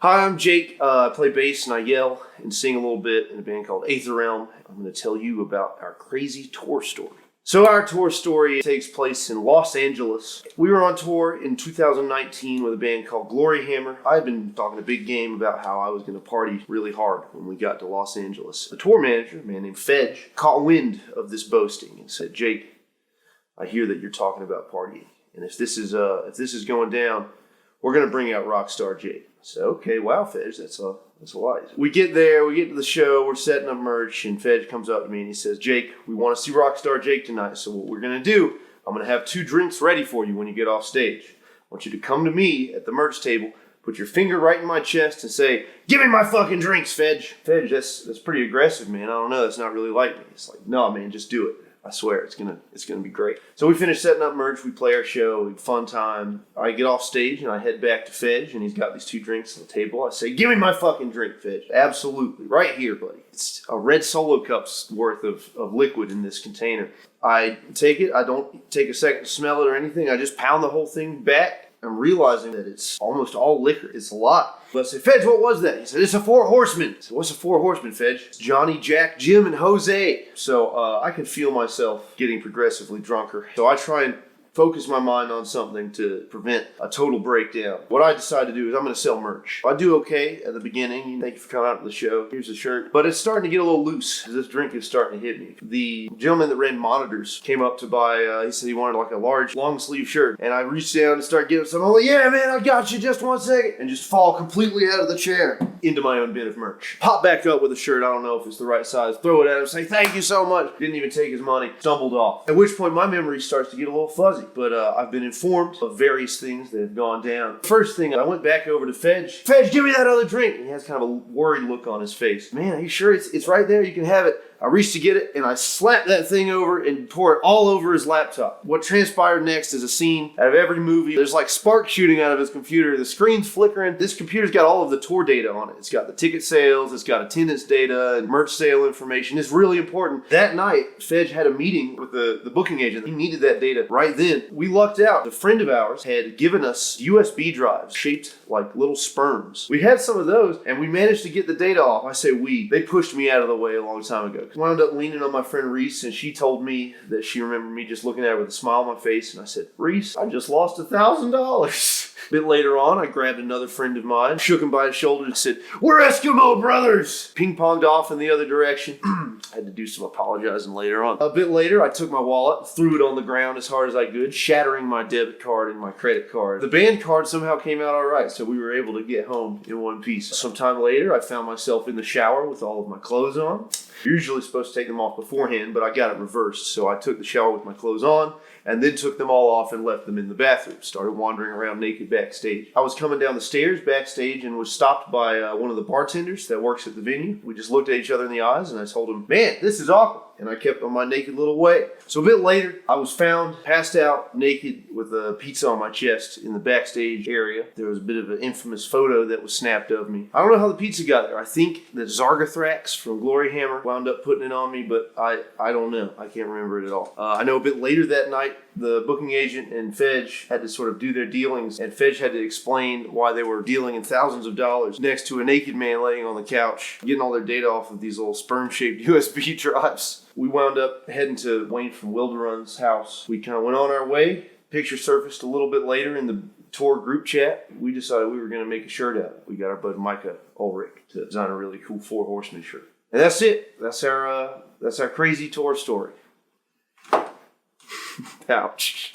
Hi, I'm Jake. I play bass and I yell and sing a little bit in a band called ХЭТHER REALM. I'm going to tell you about our crazy tour story. So our tour story takes place in Los Angeles. We were on tour in 2019 with a band called Glory Hammer. I had been talking a big game about how I was going to party really hard when we got to Los Angeles. The tour manager, a man named Fedge, caught wind of this boasting and said, "Jake, I hear that you're talking about partying, and if this is going down, we're going to bring out Rockstar Jake." So, okay, wow, Fedge, that's a lot. We get there, we get to the show, we're setting up merch, and Fedge comes up to me and he says, "Jake, we want to see Rockstar Jake tonight, so what we're going to do, I'm going to have 2 drinks ready for you when you get off stage. I want you to come to me at the merch table, put your finger right in my chest and say, 'Give me my fucking drinks, Fedge.'" Fedge, that's pretty aggressive, man. I don't know, that's not really like me. It's like, "No, man, just do it. I swear, it's gonna be great." So we finish setting up merch, we play our show, we have fun time. I get off stage and I head back to Fedge and he's got these 2 drinks on the table. I say, "Give me my fucking drink, Fedge." "Absolutely, right here, buddy." It's a red Solo Cup's worth of liquid in this container. I take it, I don't take a second to smell it or anything. I just pound the whole thing back. I'm realizing that it's almost all liquor. It's a lot. But I say, "Fedge, what was that?" He said, "It's a 4 horsemen." I said, "What's a 4 horsemen, Fedge?" "It's Johnny, Jack, Jim, and Jose." So I can feel myself getting progressively drunker. So I try and focus my mind on something to prevent a total breakdown. What I decide to do is I'm going to sell merch. I do okay at the beginning. Thank you for coming out to the show. Here's a shirt. But it's starting to get a little loose. This drink is starting to hit me. The gentleman that ran monitors came up to buy, he said he wanted like a large long sleeve shirt. And I reached down and started giving some. I'm like, "Yeah, man, I got you. Just 1 second." And just fall completely out of the chair into my own bin of merch. Pop back up with a shirt. I don't know if it's the right size. Throw it at him. Say, "Thank you so much." Didn't even take his money. Stumbled off. At which point my memory starts to get a little fuzzy. But I've been informed of various things that have gone down. First thing, I went back over to Fedge. "Fedge, give me that other drink." And he has kind of a worried look on his face. "Man, are you sure it's right there? You can have it." I reached to get it, and I slapped that thing over and pour it all over his laptop. What transpired next is a scene out of every movie. There's like sparks shooting out of his computer. The screen's flickering. This computer's got all of the tour data on it. It's got the ticket sales. It's got attendance data and merch sale information. It's really important. That night, Fedge had a meeting with the booking agent. He needed that data right then. We lucked out. A friend of ours had given us USB drives shaped like little sperms. We had some of those, and we managed to get the data off. I say we. They pushed me out of the way a long time ago. Wound up leaning on my friend Reese, and she told me that she remembered me just looking at her with a smile on my face, and I said, "Reese, I just lost $1,000. A bit later on, I grabbed another friend of mine, shook him by the shoulder, and said, "We're Eskimo brothers!" Ping-ponged off in the other direction. I had to do some apologizing later on. A bit later, I took my wallet, threw it on the ground as hard as I could, shattering my debit card and my credit card. The band card somehow came out all right, so we were able to get home in one piece. Sometime later, I found myself in the shower with all of my clothes on. Usually supposed to take them off beforehand, but I got it reversed. So I took the shower with my clothes on and then took them all off and left them in the bathroom. Started wandering around naked backstage. I was coming down the stairs backstage and was stopped by one of the bartenders that works at the venue. We just looked at each other in the eyes and I told him, "Man, this is awkward." And I kept on my naked little way. So a bit later, I was found passed out naked with a pizza on my chest in the backstage area. There was a bit of an infamous photo that was snapped of me. I don't know how the pizza got there. I think that Zargathrax from Glory Hammer wound up putting it on me, but I don't know. I can't remember it at all. I know a bit later that night, the booking agent and Fedge had to sort of do their dealings, and Fedge had to explain why they were dealing in thousands of dollars next to a naked man laying on the couch, getting all their data off of these little sperm-shaped USB drives. We wound up heading to Wayne from Wilderun's house. We kind of went on our way. Picture surfaced a little bit later in the tour group chat. We decided we were going to make a shirt out of it. We got our bud Micah Ulrich to design a really cool 4 horsemen shirt. And that's it. That's our crazy tour story. Ouch.